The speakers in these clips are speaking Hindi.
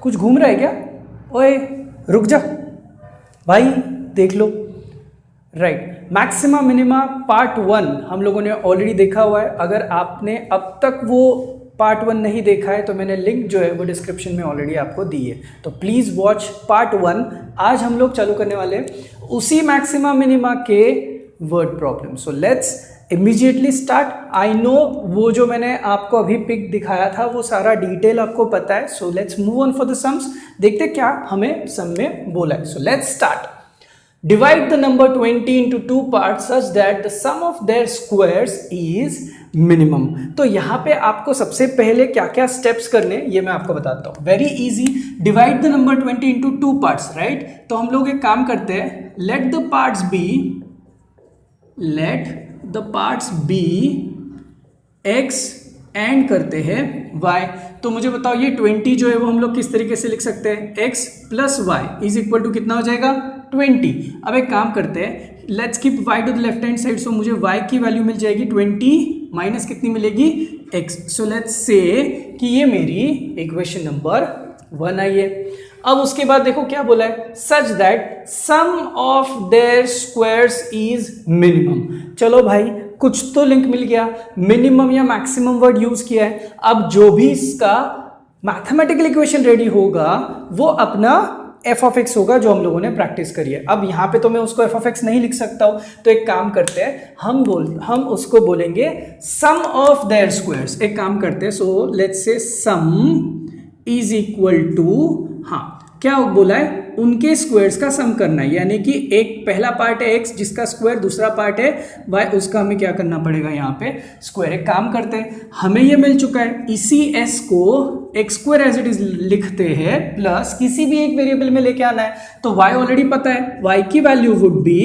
कुछ घूम रहा है क्या? ओए रुक जा भाई, देख लो। राइट, मैक्सिमा मिनिमा पार्ट 1 हम लोगों ने ऑलरेडी देखा हुआ है। अगर आपने अब तक वो पार्ट 1 नहीं देखा है तो मैंने लिंक जो है वो डिस्क्रिप्शन में ऑलरेडी आपको दी है, तो प्लीज़ वॉच पार्ट 1। आज हम लोग चालू करने वाले उसी मैक्सिमा मिनिमा के word problem. So let's immediately start. I know वो जो मैंने आपको अभी पिक दिखाया था वो सारा डिटेल आपको पता है। So let's move on for the sums. देखते क्या हमें सम में बोला है। So let's start. Divide the number 20 into two parts such that the sum of their squares is minimum। तो यहाँ पे आपको सबसे पहले क्या क्या स्टेप्स करने ये मैं आपको बताता हूँ। Very easy. Divide the number 20 into two parts, right. तो हम लोग एक काम करते हैं, let the parts be x and करते हैं y। तो मुझे बताओ ये 20 जो है वो हम लोग किस तरीके से लिख सकते हैं, x plus y is equal to कितना हो जाएगा, 20। अब एक काम करते हैं, let's keep y to the left hand side. So मुझे y की वैल्यू मिल जाएगी 20 माइनस कितनी मिलेगी, x। सो लेट्स से कि ये मेरी इक्वेशन नंबर 1 आई है। अब उसके बाद देखो क्या बोला है, such that sum of their squares is minimum. चलो भाई कुछ तो लिंक मिल गया, मिनिमम या मैक्सिमम वर्ड यूज किया है। अब जो भी इसका मैथमेटिकल इक्वेशन रेडी होगा वो अपना एफ ऑफ एक्स होगा जो हम लोगों ने प्रैक्टिस करी है। अब यहाँ पे तो मैं उसको एफ ऑफ एक्स नहीं लिख सकता हूँ, तो एक काम करते हैं, हम उसको बोलेंगे सम ऑफ देयर स्क्वायर्स। एक काम करते हैं, so let's say some is equal to, हाँ क्या बोला है, उनके स्क्वायर्स का सम करना है। यानी कि एक पहला पार्ट है x जिसका स्क्वायर, दूसरा पार्ट है y, उसका हमें क्या करना पड़ेगा यहाँ पे स्क्वायर। एक काम करते हैं, हमें ये मिल चुका है, इसी s को x square as it is लिखते हैं प्लस किसी भी एक वेरिएबल में लेके आना है। तो y ऑलरेडी पता है, y की वैल्यू वुड बी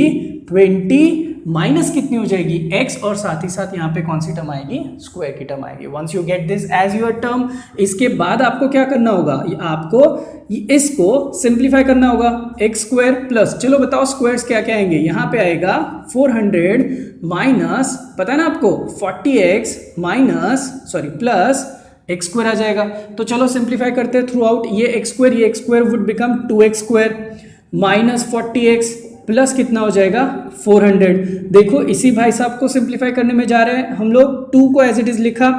20 माइनस कितनी हो जाएगी x, और साथ ही साथ यहाँ पे कौन सी टर्म आएगी, स्क्वायर की टर्म आएगी। Once you get this as your term, इसके बाद आपको क्या करना होगा, आपको इसको सिंप्लीफाई करना होगा, x स्क्वायर प्लस, चलो बताओ स्क्वायर्स क्या क्या आएंगे, यहाँ पे आएगा 400 माइनस, पता है ना आपको 40x minus plus x square आ जाएगा। तो चलो सिंप्लीफाई करते हैं थ्रू आउट, ये x square would become 2x square minus 40x plus कितना हो जाएगा 400। देखो इसी भाई साहब को सिंप्लीफाई करने में जा रहे हैं हम लोग, 2 को एज इट इज लिखा,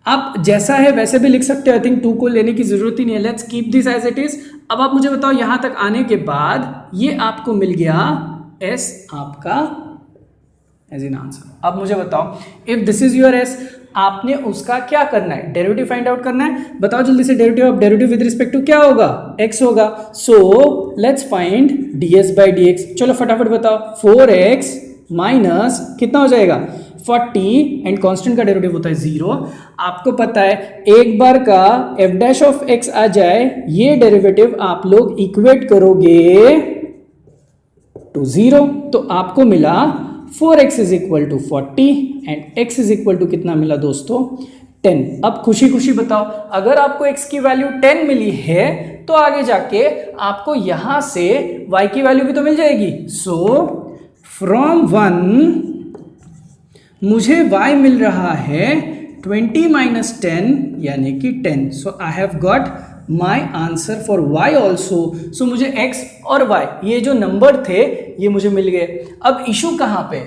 आप जैसा है वैसे भी लिख सकते हो। आई थिंक 2 को लेने की जरूरत ही नहीं है, let's keep this as it is. अब आप मुझे बताओ यहां तक आने के बाद ये आपको मिल गया s आपका एज एन आंसर। अब मुझे बताओ if this is your s, आपने उसका क्या करना है, डेरिवेटिव फाइंड आउट करना है। बताओ जल्दी से, derivative of derivative with respect to क्या होगा, x होगा। So let's find ds by dx। चलो फटाफट बताओ, 4x माइनस कितना हो जाएगा 40 एंड कांस्टेंट का डेरिवेटिव होता है 0। आपको पता है एक बार का f डैश ऑफ x आ जाए, ये डेरिवेटिव आप लोग इक्वेट करोगे टू 0, तो आपको मिला 4x is equal to 40 and x is equal to कितना मिला दोस्तों, 10। अब खुशी खुशी बताओ, अगर आपको x की वैल्यू 10 मिली है तो आगे जाके आपको यहां से y की वैल्यू भी तो मिल जाएगी। सो फ्रॉम 1 मुझे y मिल रहा है 20 माइनस 10 यानी कि 10। So I have got my answer for y also. So मुझे x और y ये जो नंबर थे ये मुझे मिल गए। अब इशू कहां पे,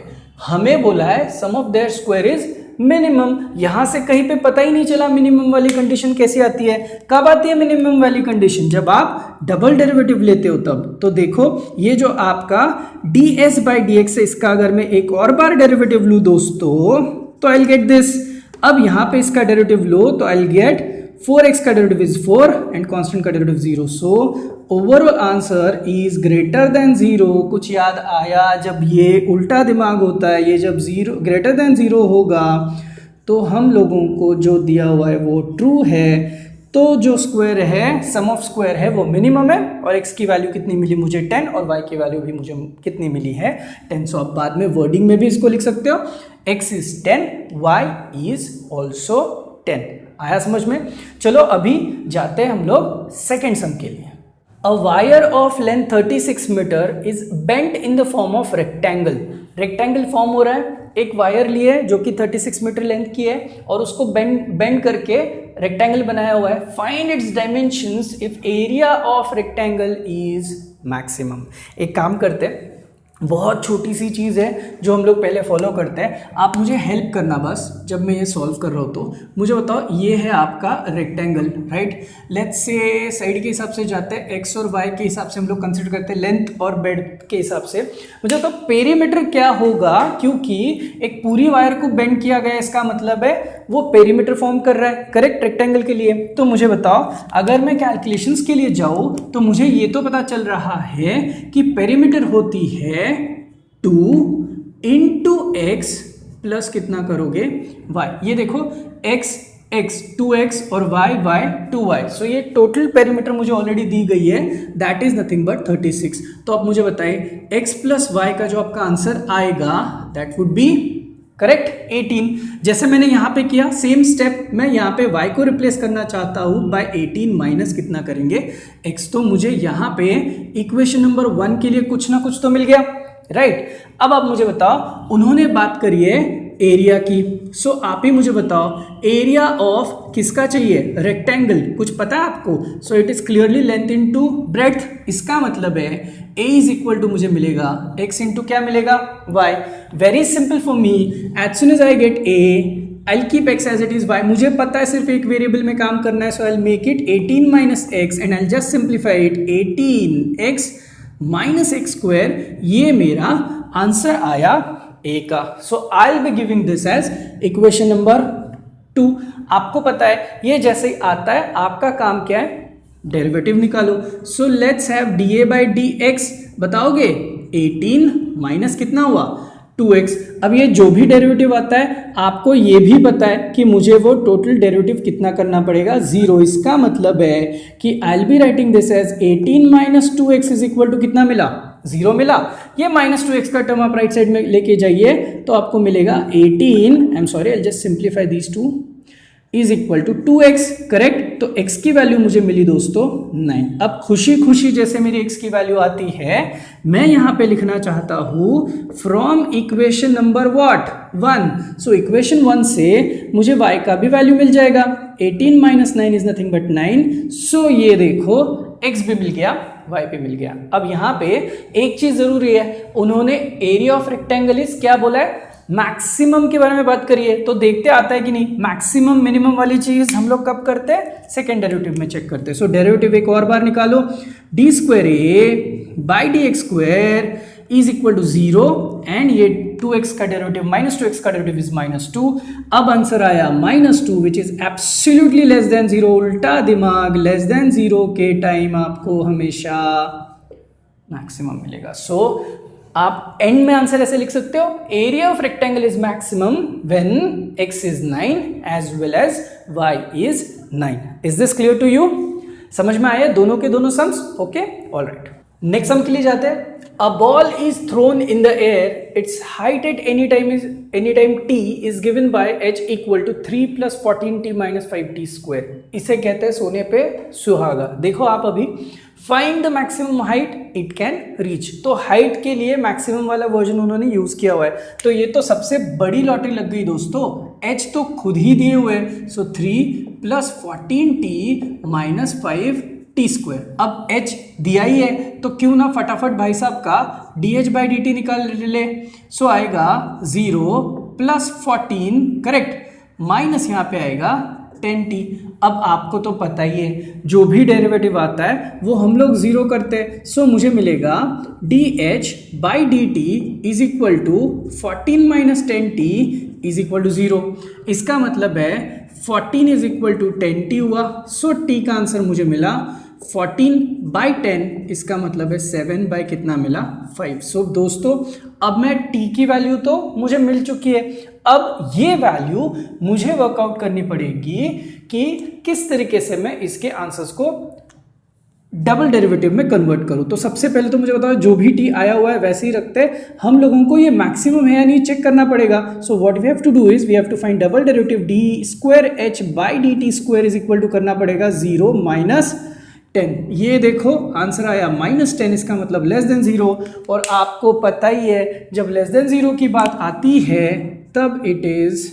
हमें बोला है sum of their square is minimum. यहां से कहीं पे पता ही नहीं चला मिनिमम वाली कंडीशन कैसी आती है। कब आती है मिनिमम वाली कंडीशन, जब आप डबल डेरिवेटिव लेते हो तब। तो देखो ये जो आपका ds बाई dx है, इसका अगर मैं एक और बार डेरिवेटिव लूं दोस्तों तो आई विल गेट दिस। अब यहां पे इसका डेरिवेटिव लो तो आई विल गेट 4x का डेरिवेटिव इज 4 एंड कांस्टेंट का derivative 0। So overall answer is greater than 0। कुछ याद आया, जब ये उल्टा दिमाग होता है, ये जब 0 ग्रेटर देन 0 होगा तो हम लोगों को जो दिया हुआ है वो ट्रू है। तो जो स्क्वायर है, सम ऑफ स्क्वायर है वो मिनिमम है, और x की वैल्यू कितनी मिली मुझे 10 और y की वैल्यू भी मुझे कितनी मिली है 10। सो आप बाद में वर्डिंग में भी इसको लिख सकते हो, x is 10 y is also 10। आया समझ में। चलो अभी जाते हैं हम लोग सेकेंड सम के लिए। A wire of length 36 meter is bent in the form of rectangle rectangle form हो रहा है, एक वायर लिए है जो कि 36 मीटर लेंथ की है और उसको बेंड करके रेक्टेंगल बनाया हुआ है। Find its dimensions if area of rectangle is maximum. एक काम करते हैं, बहुत छोटी सी चीज़ है जो हम लोग पहले फॉलो करते हैं, आप मुझे हेल्प करना बस जब मैं ये सॉल्व कर रहा हूँ तो मुझे बताओ, ये है आपका rectangle, right. Let's say side के हिसाब से जाते हैं, एक्स और वाई के हिसाब से हम लोग कंसिडर करते हैं, लेंथ और बेड के हिसाब से। मुझे बताओ पेरीमीटर क्या होगा, क्योंकि एक पूरी वायर को बेंड किया गया, इसका मतलब है वो पेरीमीटर फॉर्म कर रहा है, करेक्ट, रेक्टेंगल के लिए। तो मुझे बताओ अगर मैं कैलकुलेशंस के लिए जाऊँ तो मुझे ये तो पता चल रहा है कि पेरीमीटर होती है 2 इंटू एक्स प्लस कितना करोगे y। ये देखो x x 2x और y y 2y। सो ये टोटल पेरीमीटर मुझे ऑलरेडी दी गई है, दैट इज नथिंग बट 36। तो आप मुझे बताइए x प्लस y का जो आपका आंसर आएगा दैट वुड बी करेक्ट 18। जैसे मैंने यहाँ पे किया सेम स्टेप, मैं यहाँ पे y को रिप्लेस करना चाहता हूँ बाय 18 माइनस कितना करेंगे x। तो मुझे यहाँ पे इक्वेशन नंबर 1 के लिए कुछ ना कुछ तो मिल गया, राइट। अब आप मुझे बताओ, उन्होंने बात करी है एरिया की, सो आप ही मुझे बताओ एरिया ऑफ किसका चाहिए, रेक्टेंगल, कुछ पता है आपको। So it is clearly length into breadth. इसका मतलब है a इज इक्वल टू मुझे मिलेगा x इंटू क्या मिलेगा y। Very simple for me, as soon as I get a I'll keep x as it is y। मुझे पता है सिर्फ एक वेरिएबल में काम करना है, सो I'll make it 18 minus x and I'll just simplify it 18x minus x square. ये मेरा आंसर आया ए का। So I will be giving this as equation number 2। आपको पता है ये जैसे ही आता है आपका काम क्या है, डेरिवेटिव निकालो। सो let's have D a by D x, बताओगे 18 माइनस कितना हुआ 2x। अब ये जो भी डेरिवेटिव आता है आपको ये भी पता है कि मुझे वो टोटल डेरिवेटिव कितना करना पड़ेगा, 0। इसका मतलब है कि I will be writing this as 18 minus 2x is equal to कितना मिला, 0 मिला। ये माइनस 2x का टर्म आप राइट साइड में लेके जाइए तो आपको मिलेगा 18, I am sorry, I will just simplify these two, is equal to 2x, correct. तो x की वैल्यू मुझे मिली दोस्तों 9। अब खुशी खुशी जैसे मेरी x की वैल्यू आती है, मैं यहां पे लिखना चाहता हूं from equation number what 1। So equation 1 से मुझे y का भी वैल्यू मिल जाएगा, 18 माइनस 9 इज नथिंग बट 9। सो ये देखो x भी मिल गया, y भी मिल गया। अब यहां पे एक चीज जरूरी है, उन्होंने एरिया ऑफ रेक्टेंगल इज क्या बोला है, मैक्सिमम के बारे में बात करिए। तो देखते आता है कि नहीं, मैक्सिमम मिनिमम वाली चीज हम लोग कब करते हैं, सेकेंड डेरिवेटिव में चेक करते हैं। सो डेरिवेटिव एक और बार निकालो, D square A by D X square is equal to 0 and ये 2x का डेरिवेटिव माइनस 2x का डेरिवेटिव इज -2। अब आंसर आया -2 which is absolutely less than 0। उल्टा दिमाग, लेस देन 0 के टाइम आपको हमेशा मैक्सिमम मिलेगा। सो आप एंड में आंसर ऐसे लिख सकते हो, area of rectangle is maximum when x is 9 as well as y is 9। Is this clear to you? समझ में आया दोनों के दोनों sums? Okay, alright. Next sum के लिए जाते हैं। A ball is thrown in the air. Its height at any time t is given by h equal to 3 plus 14t minus 5t square. इसे कहते हैं सोने पे सुहागा। देखो आप अभी find the maximum height it can reach. तो हाइट के लिए मैक्सिमम वाला वर्जन उन्होंने यूज किया हुआ है। तो ये तो सबसे बड़ी लॉटरी लग गई दोस्तों, h तो खुद ही दिए हुए हैं। सो 3 plus 14t minus 5t square. अब h दिया ही है तो क्यों ना फटाफट भाई साहब का dh बाई dt निकाल ले। सो आएगा 0 प्लस 14, करेक्ट, माइनस यहाँ पे आएगा 10t। अब आपको तो पता ही है जो भी डेरिवेटिव आता है वो हम लोग 0 करते हैं। सो मुझे मिलेगा dh by dt is equal to 14 minus 10t is equal to 0। इसका मतलब है 14 इज इक्वल टू 10t हुआ। सो t का आंसर मुझे मिला 14 बाई 10, इसका मतलब है 7 बाई कितना मिला 5। सो दोस्तों अब मैं t की वैल्यू तो मुझे मिल चुकी है, अब ये वैल्यू मुझे वर्कआउट करनी पड़ेगी कि किस तरीके से मैं इसके आंसर्स को डबल डेरिवेटिव में कन्वर्ट करूं। तो सबसे पहले तो मुझे बताओ जो भी t आया हुआ है वैसे ही रखते हैं, हम लोगों को ये मैक्सिमम है या नहीं चेक करना पड़ेगा। So what we have to do is we have to find double derivative d square h by dt square is equal to करना पड़ेगा 0 माइनस 10। ये देखो आंसर आया -10, इसका मतलब लेस देन 0। और आपको पता ही है जब लेस देन 0 की बात आती है तब इट इज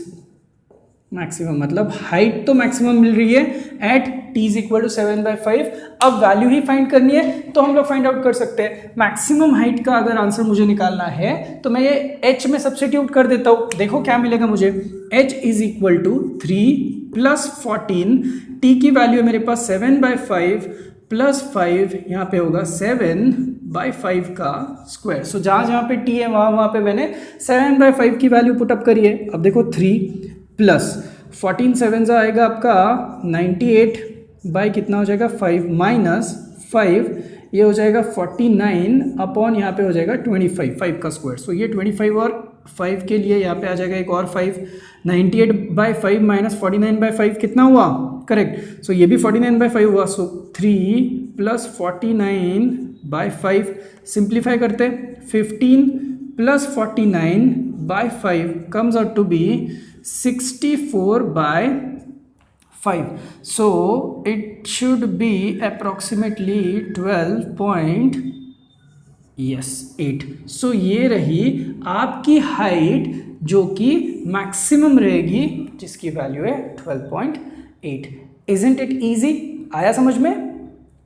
मैक्सिमम, मतलब हाइट तो मैक्सिमम मिल रही है at t is equal to 7/5। अब वैल्यू ही फाइंड करनी है तो हम लोग फाइंड आउट कर सकते हैं। मैक्सिमम हाइट का अगर आंसर मुझे निकालना है तो मैं ये h में सब्स्टिट्यूट कर देता हूँ। देखो क्या मिलेगा मुझे, h is equal to 3 + 14, t की वैल्यू है मेरे पास 7/5 + 5, यहाँ पे होगा 7/5 का स्क्वायर। सो जहाँ जहाँ पे t है वहाँ पे मैंने 7/5 की वैल्यू पुटअप करी है। अब देखो 3 प्लस 14 7 आएगा आपका 98 बाई कितना हो जाएगा 5 माइनस 5, ये हो जाएगा 49 अपॉन यहाँ पे हो जाएगा 25, 5 का स्क्वायर। सो ये 25 और 5 के लिए यहाँ पे आ जाएगा एक और 5, 98/5 माइनस 49/5 कितना हुआ, करेक्ट। सो ये भी 49/5 हुआ। सो 3 + 49/5 सिंप्लीफाई करते, 15 + 49/5 comes out to be 64/5. So it should be approximately 12.8. So ये रही आपकी हाइट जो कि मैक्सिमम रहेगी, जिसकी वैल्यू है 12.8। Isn't it easy? आया समझ में?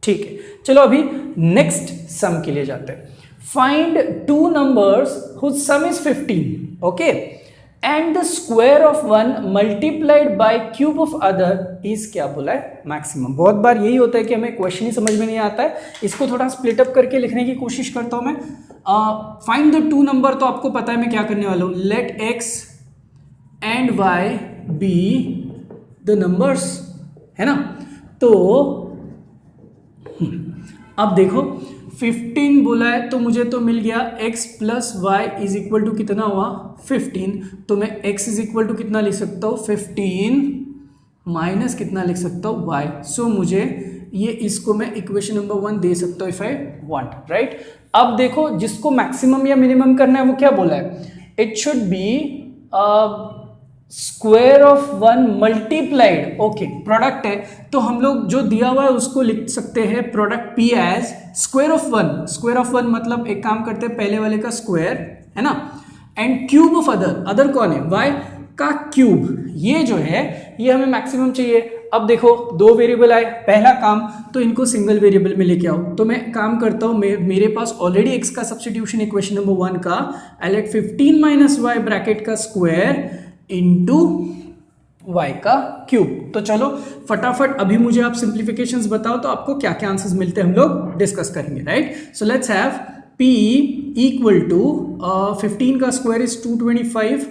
ठीक है, चलो अभी नेक्स्ट सम के लिए जाते हैं। Find 2 numbers whose sum is 15. Okay. And the square of one multiplied by cube of other is क्या बोला है, मैक्सिमम। बहुत बार यही होता है कि हमें क्वेश्चन ही समझ में नहीं आता है, इसको थोड़ा स्प्लिट अप करके लिखने की कोशिश करता हूं मैं। फाइंड द 2 नंबर, तो आपको पता है मैं क्या करने वाला हूं, let x and y be the numbers, है ना। तो अब देखो 15 बोला है तो मुझे तो मिल गया x + y is equal to कितना हुआ 15। तो मैं x इज इक्वल टू कितना लिख सकता हूँ 15 माइनस कितना लिख सकता हूँ y। सो मुझे ये इसको मैं इक्वेशन नंबर 1 दे सकता हूँ इफ आई वांट, राइट। अब देखो जिसको मैक्सिमम या मिनिमम करना है वो क्या बोला है, it should B square of one multiplied, okay product है तो हम लोग जो दिया हुआ है उसको लिख सकते हैं product p as square of one. Square of one मतलब एक काम करते हैं पहले वाले का स्क्वायर, है ना, and cube of other, other कौन है y का क्यूब। ये जो है ये हमें मैक्सिमम चाहिए। अब देखो 2 वेरिएबल आए, पहला काम तो इनको सिंगल वेरिएबल में लेके आओ। तो मैं काम करता हूँ, मेरे पास ऑलरेडी x का सब्स्टिट्यूशन इक्वेशन नंबर 1 का, I let 15 minus y bracket का स्क्वायर इनटू y का क्यूब। तो चलो फटाफट अभी मुझे आप सिंप्लीफिकेशंस बताओ तो आपको क्या क्या आंसर्स मिलते हैं हम लोग डिस्कस करेंगे, right. So let's have p equal to 15 का स्क्वायर इज 225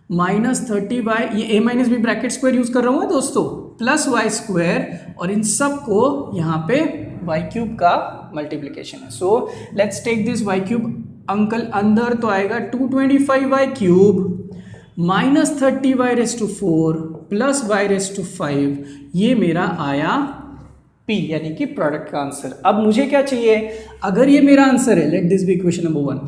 माइनस 30y, ये a minus b bracket square use कर रहा हूँ दोस्तों, प्लस y स्क्वायर और इन सब को यहाँ पे y क्यूब का मल्टीप्लीकेशन है। So let's take this y cube, अंकल अंदर तो आएगा 225y cube minus 30y raise to 4 plus y raise to 5, ये मेरा आया p यानी कि प्रोडक्ट का आंसर। अब मुझे क्या चाहिए, अगर ये मेरा आंसर है, let this be equation number 1,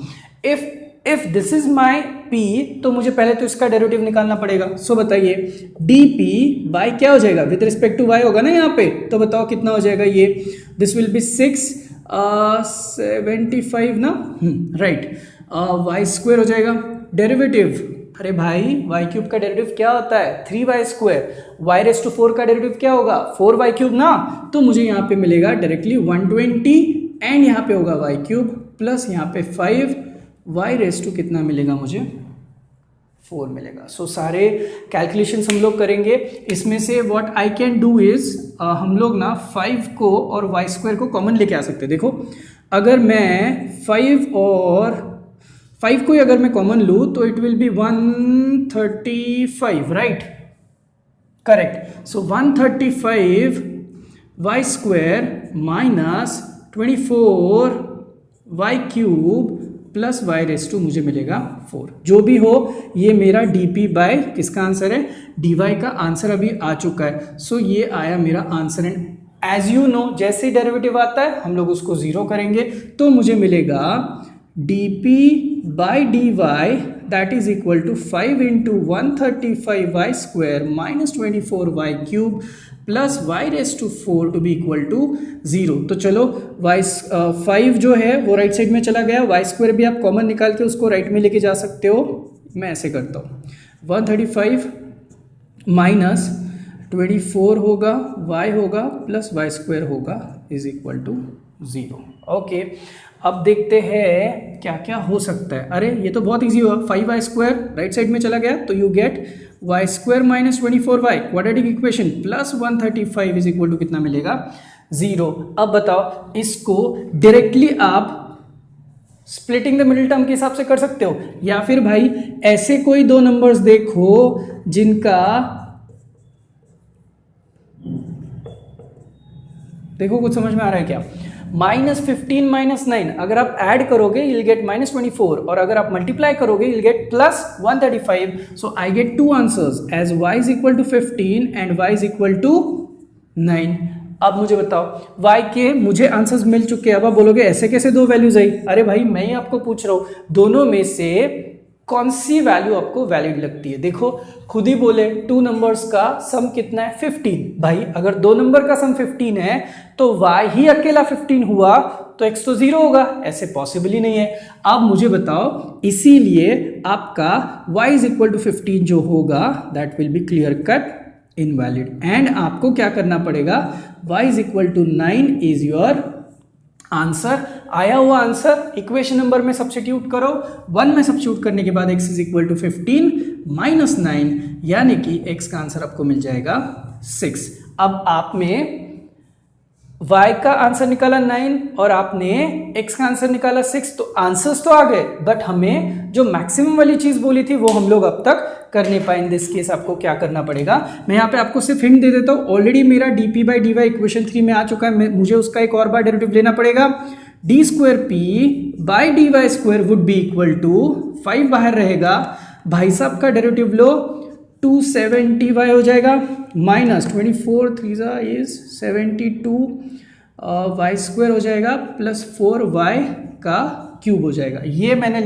if this is my p तो मुझे पहले तो इसका डेरिवेटिव निकालना पड़ेगा। सो बताइए dp बाय क्या हो जाएगा, विद रिस्पेक्ट टू y होगा ना यहाँ पे, तो बताओ कितना हो जाएगा ये, दिस विल बी 675 ना, राइट, y स्क्वायर हो जाएगा, डेरिवेटिव, अरे भाई y क्यूब का डेरिवेटिव क्या होता है 3y square, y raise to 4 का डेरिवेटिव क्या होगा 4y क्यूब ना, तो मुझे यहाँ पे मिलेगा डायरेक्टली 120 एंड यहाँ पे होगा y क्यूब प्लस यहाँ पे 5 y रेस टू कितना मिलेगा मुझे 4 मिलेगा। सो सारे कैलकुलेशंस हम लोग करेंगे, इसमें से what I can do is हम लोग ना 5 को और y स्क्वायर को कॉमन लेके आ सकते हैं। देखो अगर मैं 5 और 5 को अगर मैं कॉमन लूँ तो it will be 135, right, correct. So 135 y square minus 24 y cube plus y raise to मुझे मिलेगा 4। जो भी हो ये मेरा dp बाय किसका आंसर है, dy का आंसर अभी आ चुका है। सो ये आया मेरा answer and as you know जैसे ही डेरिवेटिव आता है हम लोग उसको जीरो करेंगे तो मुझे मिलेगा dp by dy that is equal to 5 into 135y square minus 24y cube plus y raise to 4 to be equal to 0। तो चलो वाई 5 जो है वो राइट साइड में चला गया, वाई स्क्वायर भी आप कॉमन निकाल के उसको राइट में लेके जा सकते हो। मैं ऐसे करता हूँ, 135 माइनस 24 होगा, y होगा प्लस वाई स्क्वायर होगा इज इक्वल टू 0। ओके, अब देखते हैं क्या क्या हो सकता है। अरे ये तो बहुत इजी हुआ, 5y स्क्वायर राइट साइड में चला गया तो you get y square minus 24y quadratic equation plus 135 is equal to कितना मिलेगा, 0। अब बताओ इसको डायरेक्टली आप स्प्लिटिंग द मिडिल टर्म के हिसाब से कर सकते हो, या फिर भाई ऐसे कोई दो नंबर्स देखो जिनका, देखो कुछ समझ में आ रहा है क्या, -15 -9 अगर आप ऐड करोगे you'll get -24 और अगर आप मल्टीप्लाई करोगे you'll get +135। So I get two answers as y is equal to 15 and y is equal to 9। अब मुझे बताओ y के मुझे आंसर्स मिल चुके हैं। अब आप बोलोगे ऐसे कैसे दो वैल्यूज आई? अरे भाई मैं ही आपको पूछ रहा हूं दोनों में से कौन सी वैल्यू आपको वैलिड लगती है। देखो खुद ही बोले टू नंबर्स का सम कितना है, 15। भाई अगर दो नंबर का सम 15 है तो y ही अकेला 15 हुआ तो x तो 0 होगा, ऐसे पॉसिबल ही नहीं है। अब मुझे बताओ इसीलिए आपका y इज इक्वल टू 15 जो होगा that will be clear cut invalid, and आपको क्या करना पड़ेगा, y is equal to 9 is your answer. आया हुआ आंसर इक्वेशन नंबर में सब्स्टिट्यूट करो, 1 में सब्स्टिट्यूट करने के बाद x is equal to 15 minus 9 यानी कि x का आंसर आपको मिल जाएगा 6। अब आप में y का आंसर निकाला 9 और आपने x का आंसर निकाला 6, तो आंसर्स तो आ गए बट हमें जो मैक्सिमम वाली चीज बोली थी वो हम लोग अब तक कर नहीं पाए। इन दिस केस आपको क्या करना पड़ेगा, मैं यहाँ पे आपको सिर्फ हिंट दे देता हूँ। ऑलरेडी मेरा dp बाई dy इक्वेशन 3 में आ चुका है, मुझे उसका एक और बार डेरिवेटिव लेना पड़ेगा। d square p by d y square would be equal to 5 बाहर रहेगा, भाई साहब का डेरिवेटिव लो 270y हो जाएगा माइनस 24 3 इज 72 वाई स्क्वायर हो जाएगा प्लस 4y का क्यूब हो जाएगा। ये मैंने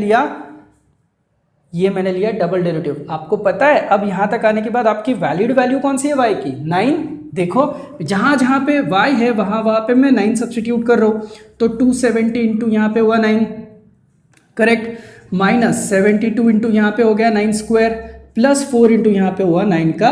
लिया डबल डेरिवेटिव। आपको पता है अब यहां तक आने के बाद आपकी वैलिड वैल्यू कौन सी है y की, 9। देखो जहां जहां पे y है वहां पे मैं 9 सब्स्टिट्यूट कर रहा हूं, तो 270 इंटू यहां पे हुआ 9 करेक्ट, माइनस 72 इंटू यहां पे हो गया 9 स्क्वायर प्लस 4 इंटू यहां पे हुआ 9 का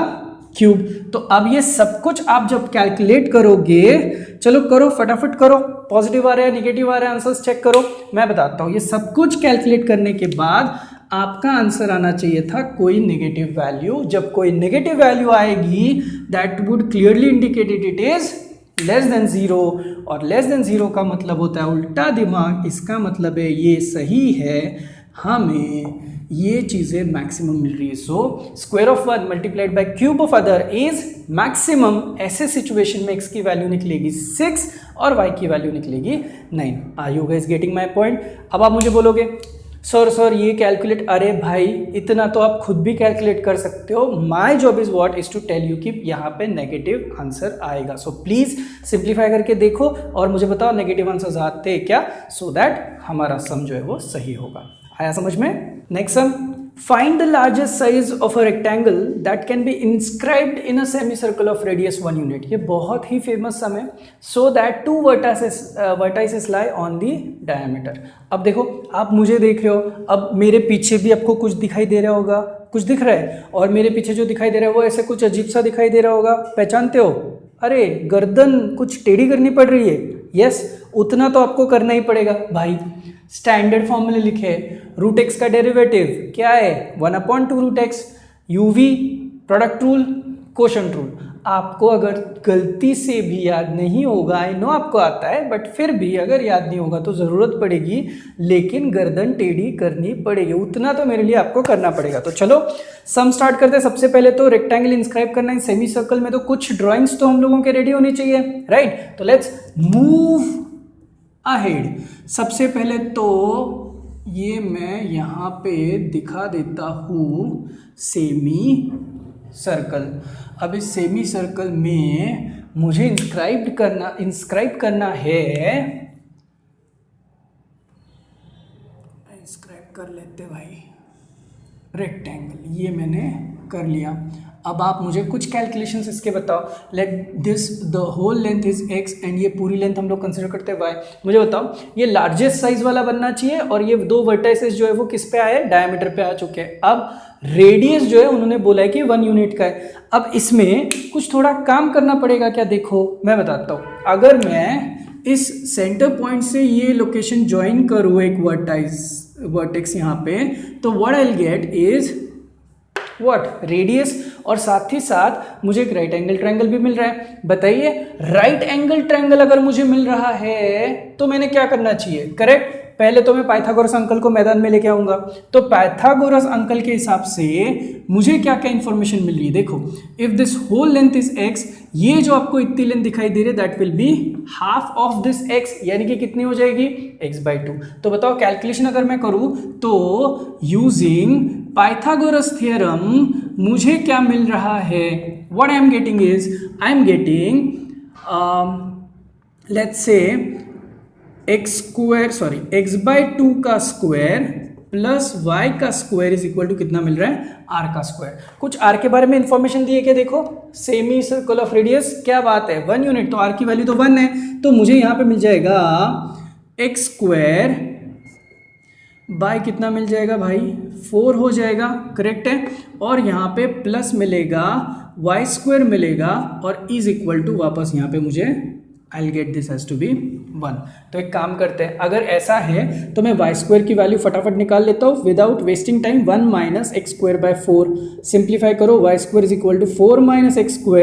क्यूब। तो अब ये सब कुछ आप जब कैलकुलेट करोगे, चलो करो फटाफट करो, पॉजिटिव आ रहा है नेगेटिव आ रहा है आंसर्स चेक करो। मैं बताता हूं ये सब कुछ कैलकुलेट करने के बाद आपका आंसर आना चाहिए था कोई नेगेटिव वैल्यू। जब कोई नेगेटिव वैल्यू आएगी that would clearly indicated it is less than 0, और लेस देन 0 का मतलब होता है उल्टा दिमाग, इसका मतलब है ये सही है, हमें ये चीजें मैक्सिमम मिल रही है। So square of one multiplied by cube of other is maximum. ऐसे सिचुएशन में x की वैल्यू निकलेगी 6 और y की वैल्यू निकलेगी 9। Are you guys getting my point? अब आप मुझे बोलोगे सर ये कैलकुलेट, अरे भाई इतना तो आप खुद भी कैलकुलेट कर सकते हो। My job is what is to tell you कि यहाँ पे नेगेटिव आंसर आएगा। सो प्लीज सिंप्लीफाई करके देखो और मुझे बताओ नेगेटिव आंसर आते हैं क्या, सो दैट हमारा सम जो है वो सही होगा। आया समझ में? Next sum, find the largest size of a rectangle that can be inscribed in a semicircle of radius 1 unit. ये बहुत ही फेमस सम है। So that 2 vertices lie on the diameter. अब देखो आप मुझे देख रहे हो, अब मेरे पीछे भी आपको कुछ दिखाई दे रहा होगा, कुछ दिख रहा है, और मेरे पीछे जो दिखाई दे रहा है वो ऐसे कुछ अजीब सा दिखाई दे रहा होगा, पहचानते हो? अरे गर्दन कुछ टेढ़ी करनी पड़ रही है, यस उतना तो आपको करना ही पड़ेगा भाई। स्टैंडर्ड फॉर्मूले लिखे, रूट एक्स का डेरिवेटिव क्या है 1/2 root x, u v product rule quotient rule. आपको अगर गलती से भी याद नहीं होगा, आई नो आपको आता है बट फिर भी अगर याद नहीं होगा तो ज़रूरत पड़ेगी, लेकिन गर्दन टेढ़ी करनी पड़ेगी, उतना तो मेरे लिए आपको करना पड़ेगा। तो चलो सम स्टार्ट करते हैं। सबसे पहले तो रेक्टेंगल इंस्क्राइब करना है सेमी सर्कल में, तो कुछ ड्राइंग्स तो हम लोगों के रेडी होनी चाहिए, राइट? तो लेट्स मूव अहेड। सबसे पहले तो ये मैं यहाँ पे दिखा देता हूँ सेमी सर्कल। अब इस सेमी सर्कल में मुझे इंस्क्राइब करना है, इंस्क्राइब कर लेते भाई रेक्टेंगल। ये मैंने कर लिया। अब आप मुझे कुछ कैलकुलेशंस इसके बताओ। Let this the whole length is x and ये पूरी लेंथ हम लोग कंसिडर करते हैं y। मुझे बताओ ये लार्जेस्ट साइज वाला बनना चाहिए और ये दो वर्टाइसेस जो है वो किस पे आए, डायमीटर पे आ चुके हैं। अब रेडियस जो है उन्होंने बोला है कि 1 यूनिट का है। अब इसमें कुछ थोड़ा काम करना पड़ेगा क्या, देखो मैं बताता हूँ। अगर मैं इस सेंटर पॉइंट से ये लोकेशन ज्वाइन करूँ एक वर्टेक्स यहाँ पे, तो what I will gate is what, radius, और साथ ही साथ मुझे एक राइट एंगल ट्रायंगल भी मिल रहा है। बताइए राइट एंगल ट्रायंगल अगर मुझे मिल रहा है तो मैंने क्या करना चाहिए, करेक्ट, पहले तो मैं पाइथागोरस अंकल को मैदान में लेके आऊंगा। तो पाइथागोरस अंकल के हिसाब से मुझे क्या क्या इंफॉर्मेशन मिल रही है, देखो if this whole length is x, ये जो आपको इतनी लेंथ दिखाई दे रही है that will be half of this x, यानी कि कितनी हो जाएगी x/2। तो बताओ कैलकुलेशन अगर मैं करूं तो यूजिंग पाइथागोरस थ्योरम मुझे क्या मिल रहा है, what I am getting is I am getting let's say x/2 का स्क्वायर प्लस y का स्क्वायर इज इक्वल टू कितना मिल रहा है, r का स्क्वायर। कुछ r के बारे में इंफॉर्मेशन दी है क्या, देखो सेमी सर्कल ऑफ रेडियस, क्या बात है 1 यूनिट, तो r की वैल्यू तो 1 है, तो मुझे यहाँ पे मिल जाएगा x² बाय कितना मिल जाएगा भाई 4 हो जाएगा, करेक्ट है। और यहाँ पे प्लस मिलेगा y² मिलेगा और इज इक्वल टू वापस यहाँ पे मुझे I'll get this has to be 1। तो एक काम करते हैं, अगर ऐसा है तो मैं y² की वैल्यू फटाफट निकाल लेता हूँ without wasting time. 1 minus x²/4 simplify करो, y² is equal to 4 minus x²,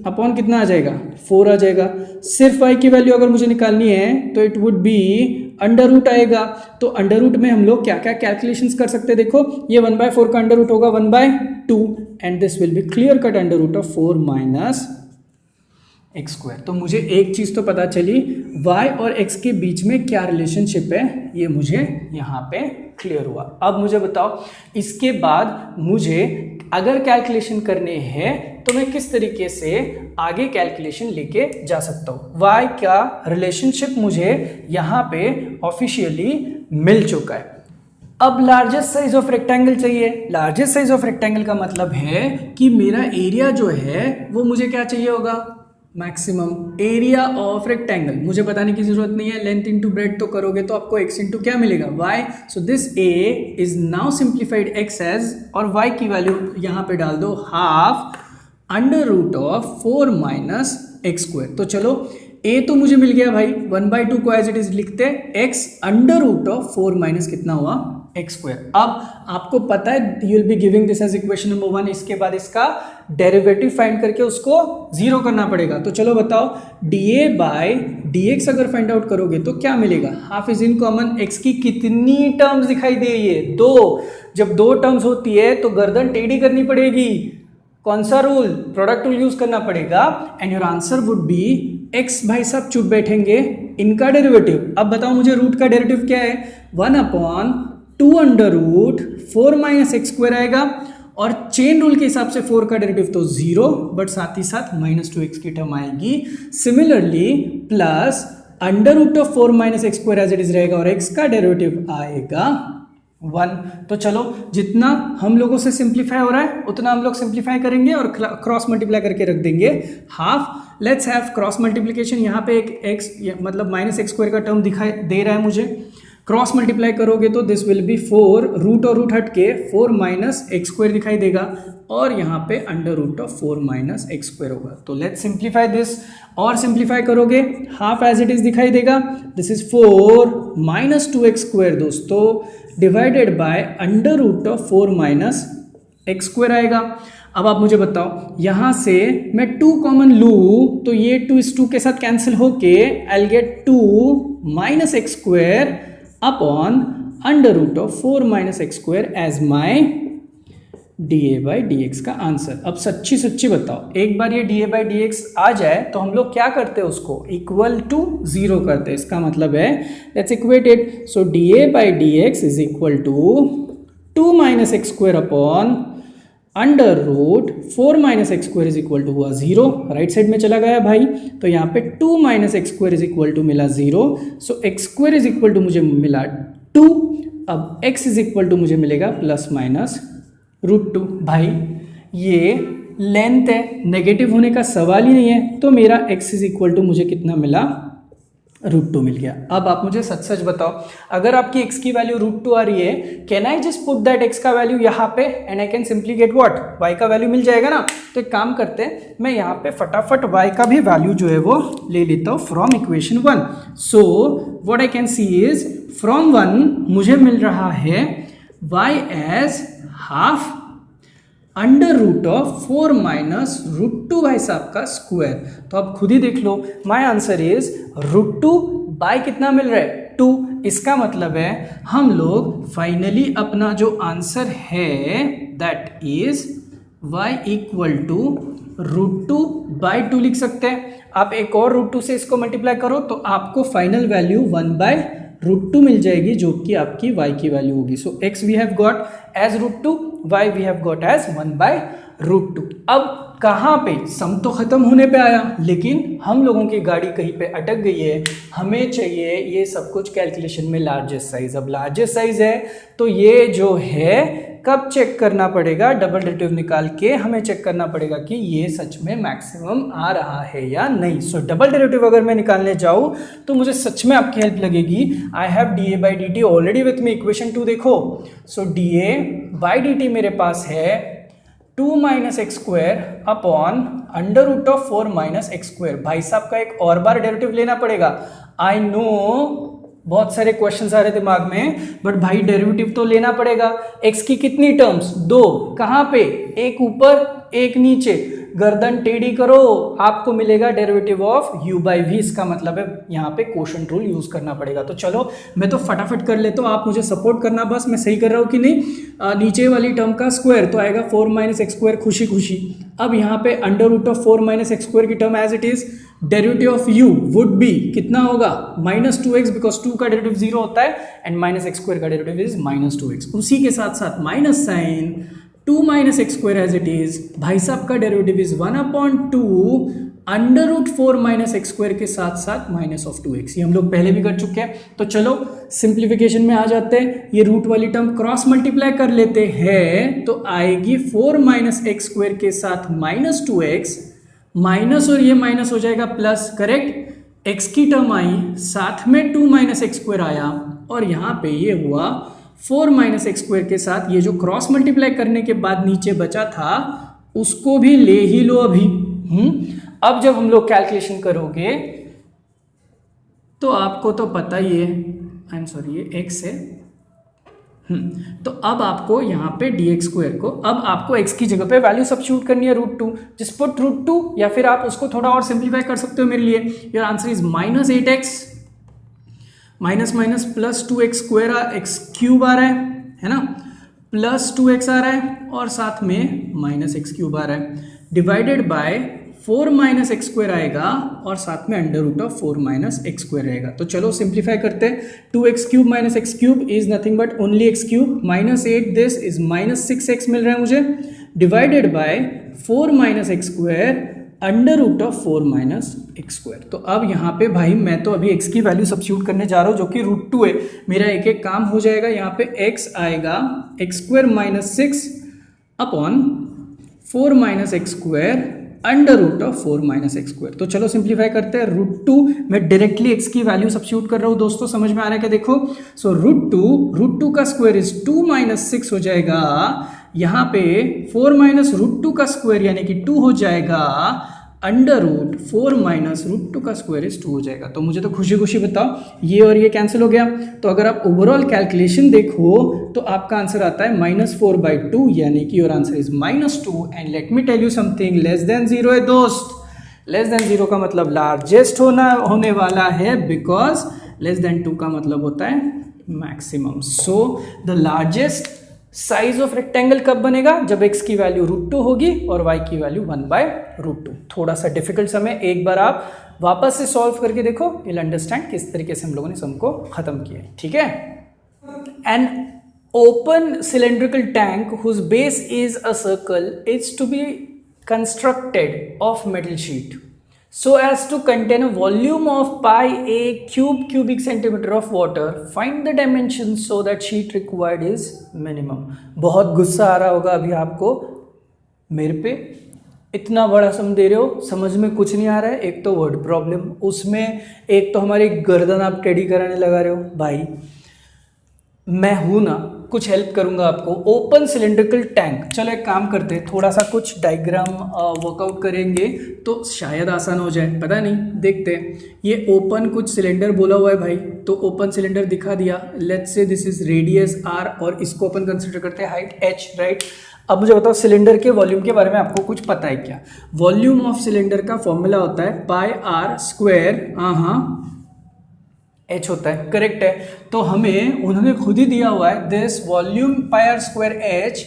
upon कितना आ जाएगा 4 आ जाएगा। सिर्फ y की वैल्यू अगर मुझे निकालनी है तो it would be under root आएगा। तो अंडर रूट में हम लोग क्या क्या कैलकुलेशंस कर सकते हैं, देखो ये 1/4 का अंडर रूट होगा 1/2 and this will be clear cut under root of 4 minus x²। तो मुझे एक चीज तो पता चली, y और x के बीच में क्या रिलेशनशिप है ये मुझे यहाँ पे क्लियर हुआ। अब मुझे बताओ इसके बाद मुझे अगर कैलकुलेशन करने हैं तो मैं किस तरीके से आगे कैलकुलेशन लेके जा सकता हूँ। y का रिलेशनशिप मुझे यहाँ पे ऑफिशियली मिल चुका है। अब लार्जेस्ट साइज ऑफ रेक्टेंगल चाहिए। लार्जेस्ट साइज ऑफ रेक्टेंगल का मतलब है कि मेरा एरिया जो है वो मुझे क्या चाहिए होगा, मैक्सिमम एरिया ऑफ रेक्टेंगल। मुझे बताने की जरूरत नहीं है, लेंथ इंटू ब्रेड तो करोगे तो आपको x इंटू क्या मिलेगा y। So this a is now simplified x as, और y की वैल्यू यहाँ पे डाल दो half under root of 4 minus x²। तो चलो a तो मुझे मिल गया भाई, 1/2 को एज इट इज लिखते हैं, x under root of 4 minus कितना हुआ x²। अब आपको पता है you will be giving this as equation number 1, इसके बाद इसका डेरिवेटिव फाइंड करके उसको 0 करना पड़ेगा। तो चलो बताओ dA/dx अगर फाइंड आउट करोगे तो क्या मिलेगा, half is in common, x की कितनी टर्म्स दिखाई दे रही है, 2। जब 2 टर्म्स होती है तो गर्दन टेढ़ी करनी पड़ेगी, कौन सा रूल, प्रोडक्ट रूल यूज करना पड़ेगा, and your answer would be x। भाई साहब चुप बैठेंगे, इनका डेरिवेटिव। अब बताओ मुझे रूट का डेरिवेटिव क्या है, 1/2 अंडर रूट 4 माइनस x² आएगा, और चेन रूल के हिसाब से 4 का डेरिवेटिव तो 0, बट साथ ही साथ -2x की टर्म आएगी। Similarly plus under root of 4 minus x² as it is रहेगा, और x का डेरिवेटिव आएगा 1। तो चलो जितना हम लोगों से सिंप्लीफाई हो रहा है उतना हम लोग सिंप्लीफाई करेंगे और क्रॉस मल्टीप्लाई करके रख देंगे half. Let's have cross multiplication. यहाँ पे एक x मतलब -x² का टर्म दिखाई दे रहा है मुझे, क्रॉस मल्टीप्लाई करोगे तो दिस विल बी 4, रूट और रूट हट के 4 माइनस x² दिखाई देगा, और यहाँ पे under root of 4 minus x² होगा। तो लेट्स सिंप्लीफाई दिस, और सिंप्लीफाई करोगे हाफ एज इट इज दिखाई देगा, दिस इज 4 माइनस 2x² दोस्तों divided by under root of 4 minus x² आएगा। अब आप मुझे बताओ यहाँ से मैं 2 कॉमन लूँ तो ये 2 इस 2 के साथ कैंसिल होके I will get 2 minus x² upon under root of 4 minus x² as my dA/dx का आंसर। अब सच्ची सच्ची बताओ, एक बार ये dA/dx आ जाए तो हम लोग क्या करते हैं, उसको इक्वल टू 0 करते हैं। इसका मतलब है let's equate it, so dA/dx is equal to 2 minus x² upon under root 4 minus x² is equal to हुआ 0, राइट साइड में चला गया भाई, तो यहाँ पे 2 minus x² is equal to मिला 0, सो x² इज इक्वल टू मुझे मिला 2, अब x इज इक्वल टू मुझे मिलेगा प्लस माइनस √2। भाई ये लेंथ है, नेगेटिव होने का सवाल ही नहीं है, तो मेरा x इज इक्वल टू मुझे कितना मिला, √2 मिल गया। अब आप मुझे सच सच बताओ, अगर आपकी x की वैल्यू √2 आ रही है, can I just put that x का वैल्यू यहाँ पे and I can simply get what, y का वैल्यू मिल जाएगा ना। तो एक काम करते हैं, मैं यहाँ पे फटाफट y का भी वैल्यू जो है वो ले लेता हूँ from equation 1। So what I can see is from 1 मुझे मिल रहा है y एज हाफ √4 माइनस √2 भाई साहब का स्क्वायर। तो आप खुद ही देख लो, माई आंसर इज √2 बाय कितना मिल रहा है, 2। इसका मतलब है हम लोग फाइनली अपना जो आंसर है that is y equal to √2 by 2 लिख सकते हैं। आप एक और √2 से इसको मल्टीप्लाई करो तो आपको फाइनल वैल्यू 1/√2 मिल जाएगी, जो कि आपकी y की वैल्यू होगी। So x we have got as √2, y we have got as 1/√2। अब कहाँ पे सम तो खत्म होने पे आया, लेकिन हम लोगों की गाड़ी कहीं पे अटक गई है। हमें चाहिए ये सब कुछ कैलकुलेशन में लार्जेस्ट साइज। अब लार्जेस्ट साइज है तो ये जो है कब चेक करना पड़ेगा, डबल डेरिवेटिव निकाल के हमें चेक करना पड़ेगा कि ये सच में मैक्सिमम आ रहा है या नहीं। सो डबल डेरिवेटिव अगर मैं निकालने जाऊँ तो मुझे सच में आपकी हेल्प लगेगी। I have dA/dt already with me, equation 2 देखो। सो dA/dt मेरे पास है 2 minus x square upon √4 minus x square. भाई साहब का एक और बार डेरिवेटिव लेना पड़ेगा। आई नो बहुत सारे क्वेश्चंस आ रहे दिमाग में, बट भाई डेरिवेटिव तो लेना पड़ेगा। एक्स की कितनी टर्म्स, 2। कहाँ पे, एक ऊपर एक नीचे। गर्दन टेढ़ी करो, आपको मिलेगा डेरिवेटिव ऑफ u/v। इसका मतलब है यहाँ पे कोशेंट रूल यूज करना पड़ेगा। तो चलो मैं तो फटाफट कर लेता हूँ, आप मुझे सपोर्ट करना बस, मैं सही कर रहा हूँ कि नहीं। नीचे वाली टर्म का स्क्वायर तो आएगा 4 माइनस एक्स स्क्वायर, खुशी खुशी। अब यहाँ पे √4 माइनस एक्स स्क्वायर की term as it is, derivative of u would be कितना होगा, -2x, बिकॉज 2 का डेरिवेटिव 0 होता है एंड माइनस एक्स स्क्वायर का डेरिवेटिव इज -2x। उसी के साथ साथ minus sign 2 minus x square as it is, भाई साहब का derivative is 1/2 √4 minus x square के साथ साथ माइनस ऑफ 2x। ये हम लोग पहले भी कर चुके हैं। तो चलो सिंप्लीफिकेशन में आ जाते हैं, ये रूट वाली टर्म क्रॉस मल्टीप्लाई कर लेते हैं तो आएगी 4 माइनस एक्स स्क्वायर के साथ -2x, माइनस और ये माइनस हो जाएगा प्लस, करेक्ट। x की टर्म आई, साथ में 2 माइनस एक्स स्क्वायर आया, और यहाँ पे ये हुआ 4 माइनस एक्स स्क्वायर के साथ ये जो क्रॉस मल्टीप्लाई करने के बाद नीचे बचा था उसको भी ले ही लो अभी। अब जब हम लोग कैलकुलेशन करोगे तो आपको तो पता ही है, आई एम सॉरी ये x है। तो अब आपको यहाँ पे dx स्क्वायर को, अब आपको x की जगह पे वैल्यू सब्स्टिट्यूट करनी है √2, जिस पुट √2, या फिर आप उसको थोड़ा और सिंप्लीफाई कर सकते हो मेरे लिए। Your answer is -8x minus minus plus 2x square, X cube आ रहा है ना, प्लस 2x आ रहा है और साथ में माइनस एक्स क्यूब आ रहा है, divided by 4 minus x square आएगा और साथ में √4 माइनस एक्स स्क्वायर रहेगा। तो चलो सिंप्लीफाई करते हैं। 2x cube minus x cube is nothing but only x cube, -8 this is -6x मिल रहा है मुझे, divided by 4 minus x square √4 minus x square. तो अब यहाँ पे भाई मैं तो अभी x की वैल्यू सब्स्टिट्यूट करने जा रहा हूँ जो कि √2 है। मेरा एक एक काम हो जाएगा, यहाँ पे x आएगा x square -6 upon 4 minus x square √4 minus x square. तो चलो सिंप्लीफाई करते हैं। √2 मैं डायरेक्टली x की वैल्यू सब्स्टिट्यूट कर रहा हूँ दोस्तों, समझ में आ रहा है क्या, देखो। सो √2 का स्क्वायर इज 2 माइनस 6 हो जाएगा, यहाँ पे 4 माइनस √2 का स्क्वायर यानी कि 2 हो जाएगा, √4 माइनस √2 का स्क्वायर इज 2 हो जाएगा। तो मुझे तो खुशी खुशी बताओ ये और ये कैंसिल हो गया। तो अगर आप ओवरऑल कैलकुलेशन देखो तो आपका आंसर आता है -4/2, यानी कि your answer is -2। And let me tell you something, less than 0 है दोस्त। लेस देन 0 का मतलब लार्जेस्ट होने वाला है, बिकॉज लेस देन 2 का मतलब होता है maximum. So the largest size of rectangle कब बनेगा, जब x की वैल्यू √2 होगी और y की वैल्यू 1/√2। थोड़ा सा डिफिकल्ट समय, एक बार आप वापस से सॉल्व करके देखो, you'll अंडरस्टैंड किस तरीके से हम लोगों ने सम को खत्म किया, ठीक है। An open cylindrical tank whose base is a circle is to be constructed of metal sheet। So as to contain a volume of pi a cubic centimeter of water, find the dimensions so that sheet required is minimum. बहुत गुस्सा आ रहा होगा अभी आपको मेरे पे, इतना बड़ा सम दे रहे हो, समझ में कुछ नहीं आ रहा है। एक तो वर्ड प्रॉब्लम, उसमें एक तो हमारी गर्दन आप टेढ़ी कराने लगा रहे हो। भाई मैं हूं ना, कुछ हेल्प करूंगा आपको। ओपन सिलेंड्रिकल टैंक, चलो एक काम करते हैं, थोड़ा सा कुछ डायग्राम वर्कआउट करेंगे तो शायद आसान हो जाए, पता नहीं, देखते हैं। ये ओपन कुछ सिलेंडर बोला हुआ है भाई, तो ओपन सिलेंडर दिखा दिया। Let's say this is radius r और इसको अपन कंसिडर करते हैं हाइट h, राइट। अब मुझे बताओ सिलेंडर के वॉल्यूम के बारे में आपको कुछ पता है क्या? वॉल्यूम ऑफ सिलेंडर का फॉर्मूला होता है पाई आर स्क्वायर, हाँ h होता है, करेक्ट है। तो हमें उन्होंने खुद ही दिया हुआ है this volume pi r square h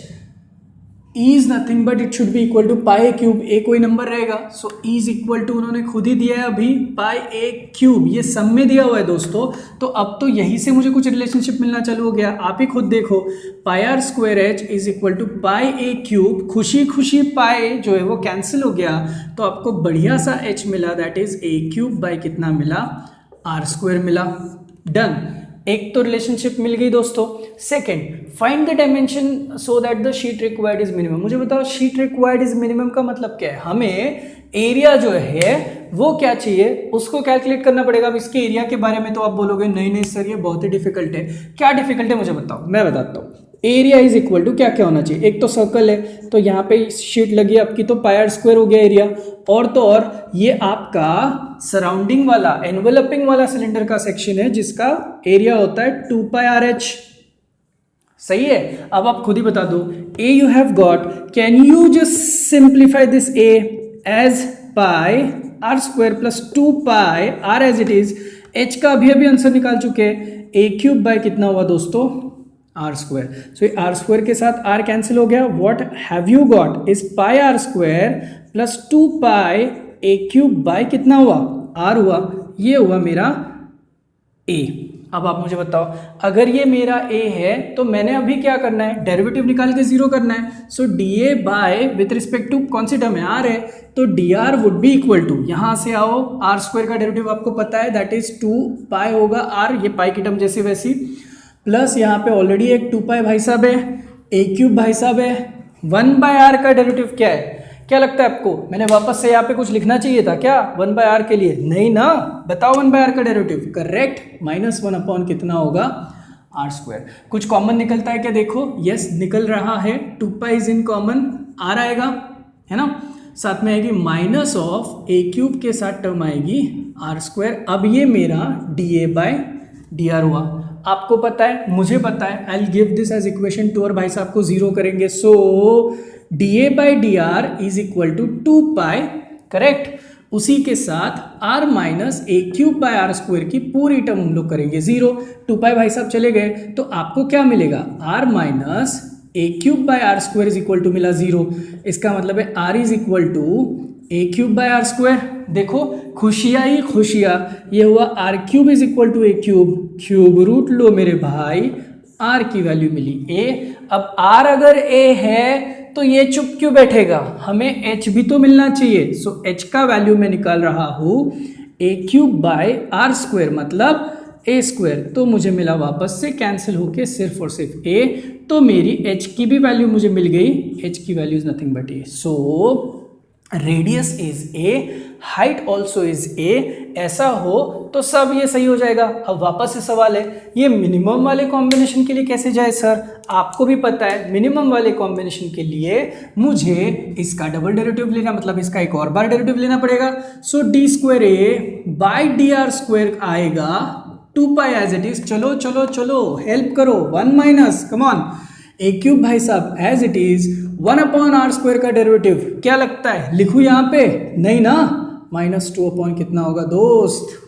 is nothing but it should be equal to pi cube, a कोई नंबर रहेगा, सो इज इक्वल टू उन्होंने खुद ही दिया है अभी पाई ए क्यूब, ये सब में दिया हुआ है दोस्तों। तो अब तो यहीं से मुझे कुछ रिलेशनशिप मिलना चालू हो गया, आप ही खुद देखो। Pi r square h is equal to pi a cube, खुशी खुशी पाई जो है वो कैंसिल हो गया, तो आपको बढ़िया सा एच मिला, that is a cube by कितना मिला, आर स्क्वायर मिला। डन, एक तो रिलेशनशिप मिल गई दोस्तों। Second, find the dimension so that the sheet required is minimum. मुझे बताओ शीट रिक्वायर्ड इज मिनिमम का मतलब क्या है? हमें एरिया जो है वो क्या चाहिए, उसको कैलकुलेट करना पड़ेगा। अब इसके एरिया के बारे में तो आप बोलोगे नहीं नहीं सर ये बहुत ही डिफिकल्ट है। क्या डिफिकल्ट है मुझे बताओ, मैं बताता हूँ। एरिया इज इक्वल टू क्या क्या होना चाहिए, एक तो सर्कल है, तो यहाँ पे शीट लगी आपकी, तो पाई आर स्क्वायर हो गया एरिया, और तो और ये आपका सराउंडिंग वाला एनवेलपिंग वाला सिलेंडर का सेक्शन है जिसका एरिया होता है 2 पाई आर एच। सही है, अब आप खुद ही बता दो। A you have got, can you just simplify this a as pi r square plus 2 pi r as it is. H का अभी अभी आंसर निकाल चुके हैं, ए क्यूब बाय कितना हुआ दोस्तों, r square. So r square के साथ आर कैंसिल हो गया, what have you got is pi r square plus 2 pi a cube by कितना हुआ, आर हुआ, ये हुआ मेरा ए। अब आप मुझे बताओ, अगर ये मेरा ए है तो मैंने अभी क्या करना है, डेरिवेटिव निकाल के जीरो करना है। So d a by with respect to कौन सी टर्म है, आर है, तो d r would be equal to, यहां से आओ, आर स्क्वायर का डेरिवेटिव आपको पता है दैट इज 2 पाई होगा आर, ये पाई की टर्म जैसी वैसी, प्लस यहाँ पे ऑलरेडी एक 2 पाई भाई साहब है, ए क्यूब भाई साहब है, 1 बाय आर का डेरिवेटिव क्या है, क्या लगता है आपको? मैंने वापस से यहाँ पे कुछ लिखना चाहिए था क्या 1 बाय आर के लिए? नहीं ना, बताओ 1 बाय आर का डेरिवेटिव, करेक्ट, -1 अपॉन कितना होगा, आर स्क्वायर। कुछ कॉमन निकलता है क्या, देखो, यस निकल रहा है, 2 pi is in common, r आएगा, है ना, साथ में आएगी माइनस ऑफ ए क्यूब के साथ टर्म आएगी आर स्क्वायर। अब ये मेरा d a by d r हुआ, आपको पता है, मुझे पता है, I will give this as equation 2 और भाई साहब को जीरो करेंगे। So d a by d r is equal to 2 pi, correct, उसी के साथ r minus a cube by r square की पूरी टर्म हम लोग करेंगे जीरो। 2 पाई भाई साहब चले गए, तो आपको क्या मिलेगा, r minus a cube by r square is equal to मिला जीरो। इसका मतलब है r is equal to a cube by r square. देखो खुशियां ही खुशियां, ये हुआ r cube is equal to a cube, cube root लो मेरे भाई, आर की वैल्यू मिली ए। अब आर अगर ए है तो ये चुप क्यों बैठेगा, हमें एच भी तो मिलना चाहिए। सो एच का वैल्यू मैं निकाल रहा हूं ए क्यूब बाय आर स्क्वायर मतलब ए स्क्वायर, तो मुझे मिला वापस से कैंसिल होके सिर्फ और सिर्फ ए, तो मेरी एच की भी वैल्यू मुझे मिल गई, एच की value is nothing but A. So radius is a, height also is a, ऐसा हो तो सब ये सही हो जाएगा। अब वापस से सवाल है, ये मिनिमम वाले कॉम्बिनेशन के लिए कैसे जाए सर? आपको भी पता है मिनिमम वाले कॉम्बिनेशन के लिए मुझे इसका डबल डेरिवेटिव लेना, मतलब इसका एक और बार डेरिवेटिव लेना पड़ेगा। So d square A by d r square आएगा 2 पाई एज इट इज। चलो चलो चलो हेल्प करो, 1 minus, come on, a cube भाई साहब as it is 1 upon r square का डेरिवेटिव क्या लगता है, लिखूं यहाँ पे? नहीं ना, -2 अपॉन कितना होगा दोस्त,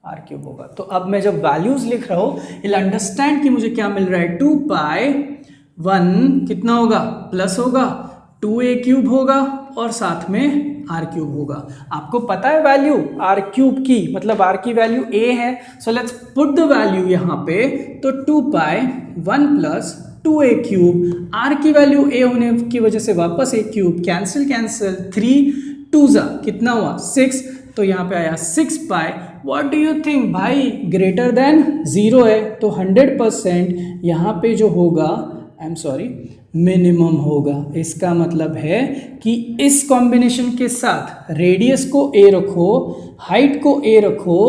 आर क्यूब होगा। तो अब मैं जब वैल्यूज लिख रहा हूं इल अंडरस्टैंड कि मुझे क्या मिल रहा है, 2 पाई 1 कितना होगा, प्लस होगा 2 ए क्यूब होगा और साथ में आर क्यूब होगा। आपको पता है वैल्यू आर क्यूब की, मतलब आर की वैल्यू ए है। So let's put the value यहाँ पे, तो 2 पाई 1 प्लस 2 ए क्यूब, आर की वैल्यू ए होने की वजह से वापस ए क्यूब, कैंसिल कैंसिल, 3 2 जा कितना हुआ 6, तो यहाँ पे आया 6 पाई। व्हाट डू यू थिंक भाई, ग्रेटर देन 0 है तो 100% यहाँ पे जो होगा, आई एम सॉरी, मिनिमम होगा। इसका मतलब है कि इस कॉम्बिनेशन के साथ रेडियस को a रखो, हाइट को a रखो,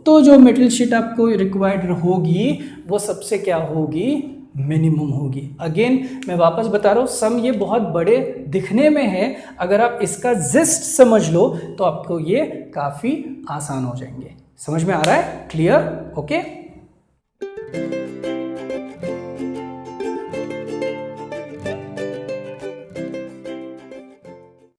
तो जो मेटल शीट आपको रिक्वायर्ड होगी वो सबसे क्या होगी, मिनिमम होगी। अगेन मैं वापस बता रहा हूँ, सम ये बहुत बड़े दिखने में है, अगर आप इसका जिस्ट समझ लो तो आपको ये काफ़ी आसान हो जाएंगे। समझ में आ रहा है? क्लियर? ओके।